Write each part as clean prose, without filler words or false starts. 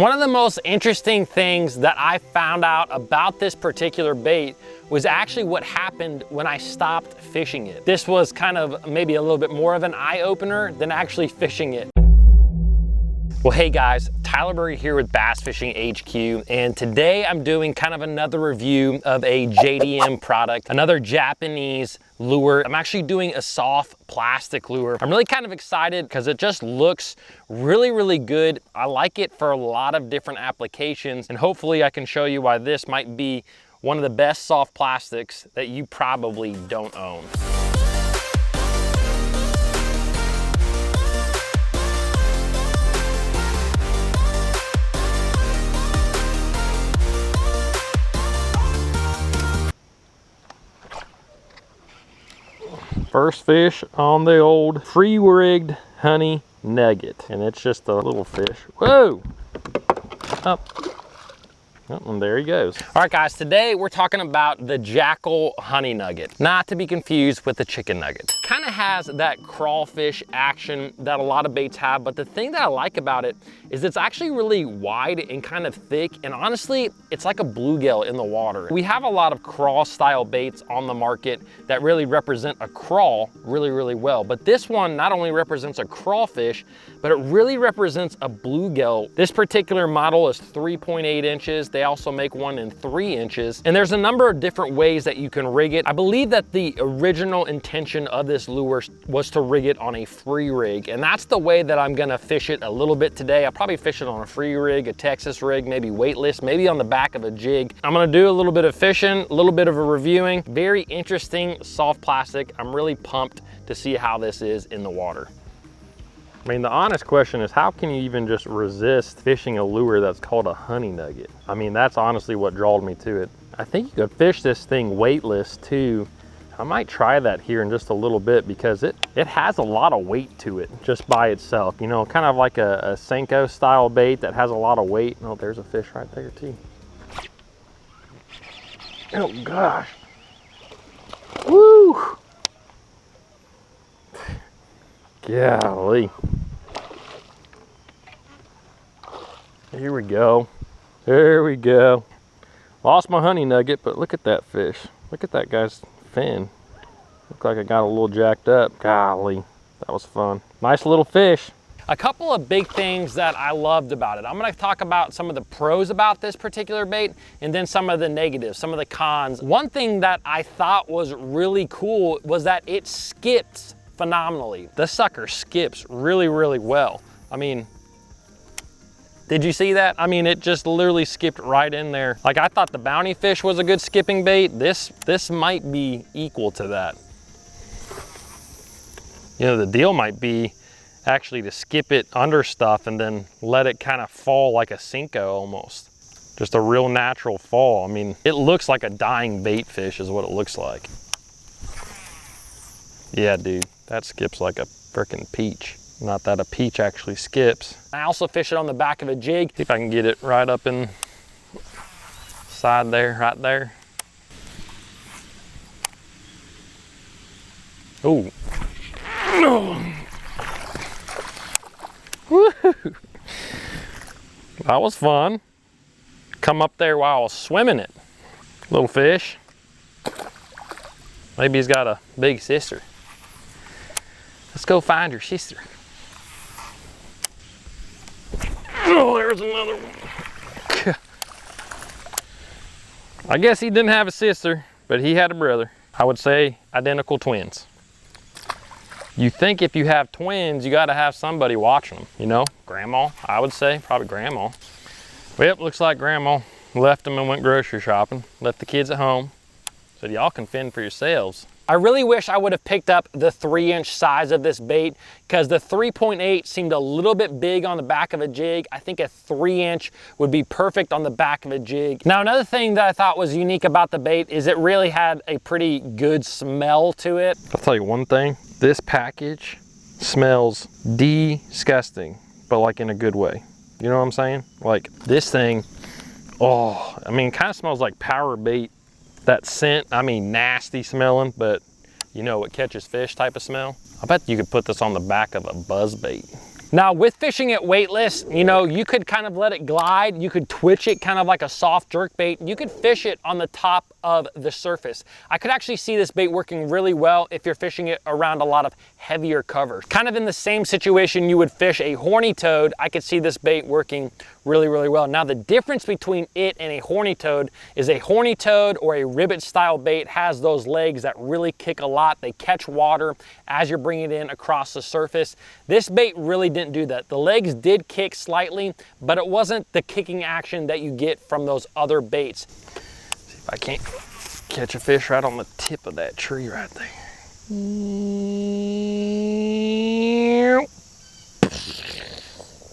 One of the most interesting things that I found out about this particular bait was actually what happened when I stopped fishing it. This was kind of maybe a little bit more of an eye-opener than actually fishing it. Well, hey guys, Tyler Berry here with Bass Fishing HQ, and today I'm doing kind of another review of a JDM product, another Japanese lure. I'm actually doing a soft plastic lure. I'm really kind of excited because it just looks really good. I like it for a lot of different applications, and hopefully I can show you why this might be one of the best soft plastics that you probably don't own. First fish on the old free-rigged Honey Nugget, and it's just a little fish. Whoa! Oh. Oh, and there he goes. All right, guys, today we're talking about the Jackall Honey Nugget, not to be confused with the chicken nugget. Kind of has that crawfish action that a lot of baits have, but the thing that I like about it is it's actually really wide and kind of thick, and honestly, it's like a bluegill in the water. We have a lot of crawl style baits on the market that really represent a crawl really well, but this one not only represents a crawfish, but it really represents a bluegill. This particular model is 3.8 inches. They also make one in 3 inches, and there's a number of different ways that you can rig it. I believe that the original intention of this lure was to rig it on a free rig, and that's the way that I'm gonna fish it a little bit today. I'll probably fish it on a free rig, a Texas rig, maybe weightless, maybe on the back of a jig. I'm gonna do a little bit of fishing, a little bit of a reviewing. Very interesting soft plastic. I'm really pumped to see how this is in the water. I mean, the honest question is, how can you even just resist fishing a lure that's called a Honey Nugget? I mean, that's honestly what drawed me to it. I think you could fish this thing weightless too. I might try that here in just a little bit because it has a lot of weight to it just by itself. You know, kind of like a Senko style bait that has a lot of weight. Oh, there's a fish right there too. Oh gosh. Woo! Golly. Here we go. There we go. Lost my Honey Nugget, but look at that fish. Look at that guy's fin. Looked like I got a little jacked up. Golly, that was fun. Nice little fish. A couple of big things that I loved about it. I'm gonna talk about some of the pros about this particular bait and then some of the negatives, some of the cons. One thing that I thought was really cool was that it skips phenomenally. The sucker skips really well. I mean, did you see that? I mean, it just literally skipped right in there. Like, I thought the bounty fish was a good skipping bait. This might be equal to that. You know, the deal might be actually to skip it under stuff and then let it kind of fall like a Senko almost. Just a real natural fall. I mean, it looks like a dying bait fish is what it looks like. Yeah, dude, that skips like a freaking peach. Not that a peach actually skips. I also fish it on the back of a jig. See if I can get it right up in side there, right there. Ooh. Woo-hoo. That was fun. Come up there while I was swimming it. Little fish. Maybe he's got a big sister. Let's go find your sister. Oh, there's another one. I guess he didn't have a sister, but he had a brother. I would say identical twins. You think if you have twins, you gotta have somebody watching them, you know? Grandma, I would say, probably grandma. Well, looks like grandma left them and went grocery shopping, left the kids at home. Said, y'all can fend for yourselves. I really wish I would have picked up the 3-inch size of this bait because the 3.8 seemed a little bit big on the back of a jig. I think a 3-inch would be perfect on the back of a jig. Now, another thing that I thought was unique about the bait is it really had a pretty good smell to it. I'll tell you one thing, this package smells disgusting, but like in a good way. You know what I'm saying? Like this thing, oh, I mean, it kind of smells like power bait. That scent, I mean, nasty smelling, but you know, it catches fish type of smell. I bet you could put this on the back of a buzz bait. Now with fishing it weightless, you know, you could kind of let it glide, you could twitch it kind of like a soft jerk bait, you could fish it on the top of the surface. I could actually see this bait working really well if you're fishing it around a lot of heavier covers. Kind of in the same situation you would fish a horny toad, I could see this bait working really, really well. Now the difference between it and a horny toad is a horny toad or a ribbit style bait has those legs that really kick a lot. They catch water as you're bringing it in across the surface. This bait really didn't do that. The legs did kick slightly, but it wasn't the kicking action that you get from those other baits. See if I can't catch a fish right on the tip of that tree right there.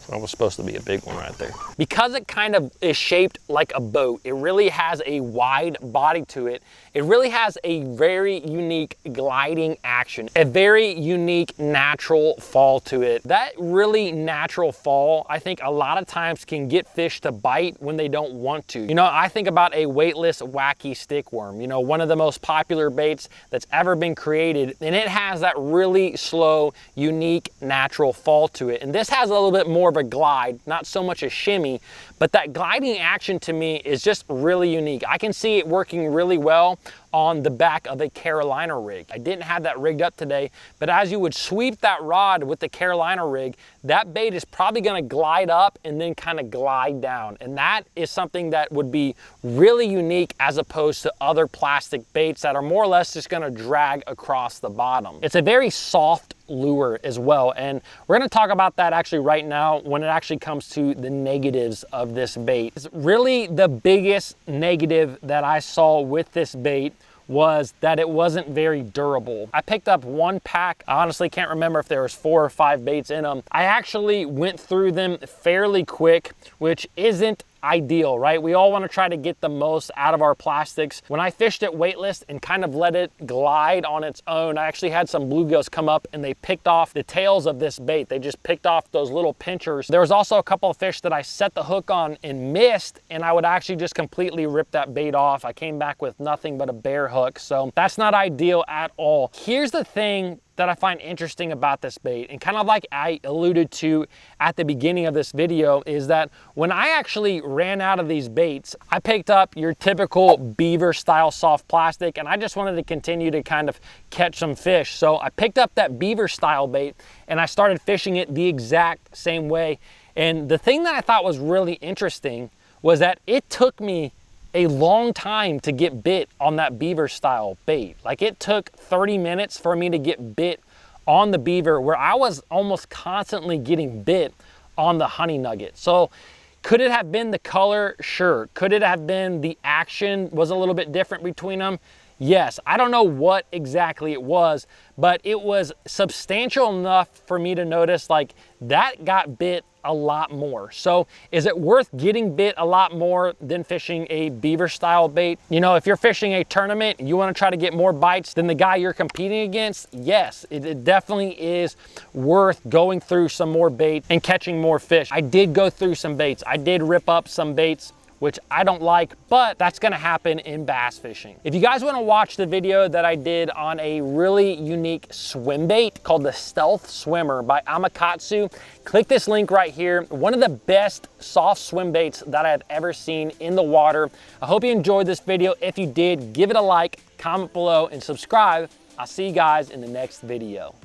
That was supposed to be a big one right there. Because it kind of is shaped like a boat, it really has a wide body to it. It really has a very unique gliding action, a very unique natural fall to it. That really natural fall, I think a lot of times can get fish to bite when they don't want to. You know, I think about a weightless wacky stickworm, you know, one of the most popular baits that's ever been created, and it has that really slow, unique, natural fall to it. And this has a little bit more of a glide, not so much a shimmy, but that gliding action to me is just really unique. I can see it working really well on the back of a Carolina rig. I didn't have that rigged up today, but as you would sweep that rod with the Carolina rig, that bait is probably gonna glide up and then kind of glide down. And that is something that would be really unique as opposed to other plastic baits that are more or less just gonna drag across the bottom. It's a very soft lure as well, and we're going to talk about that actually right now when it actually comes to the negatives of this bait. It's really the biggest negative that I saw with this bait was that it wasn't very durable. I picked up one pack. I honestly can't remember if there was 4 or 5 baits in them. I actually went through them fairly quick, which isn't ideal, right? We all want to try to get the most out of our plastics. When I fished it weightless and kind of let it glide on its own, I actually had some bluegills come up and they picked off the tails of this bait. They just picked off those little pinchers. There was also a couple of fish that I set the hook on and missed, and I would actually just completely rip that bait off. I came back with nothing but a bare hook, so that's not ideal at all. Here's the thing that I find interesting about this bait, and kind of like I alluded to at the beginning of this video, is that when I actually ran out of these baits, I picked up your typical beaver style soft plastic, and I just wanted to continue to kind of catch some fish. So I picked up that beaver style bait and I started fishing it the exact same way. And the thing that I thought was really interesting was that it took me a long time to get bit on that beaver style bait. Like, it took 30 minutes for me to get bit on the beaver, where I was almost constantly getting bit on the Honey Nugget. So could it have been the color? Sure. Could it have been the action was a little bit different between them? Yes. I don't know what exactly it was, but it was substantial enough for me to notice like that got bit a lot more. So is it worth getting bit a lot more than fishing a beaver style bait? You know, if you're fishing a tournament, you want to try to get more bites than the guy you're competing against, yes, it definitely is worth going through some more baits and catching more fish. I did go through some baits. I did rip up some baits, which I don't like, but that's gonna happen in bass fishing. If you guys wanna watch the video that I did on a really unique swim bait called the Stealth Swimmer by Amakatsu, click this link right here. One of the best soft swim baits that I've ever seen in the water. I hope you enjoyed this video. If you did, give it a like, comment below, and subscribe. I'll see you guys in the next video.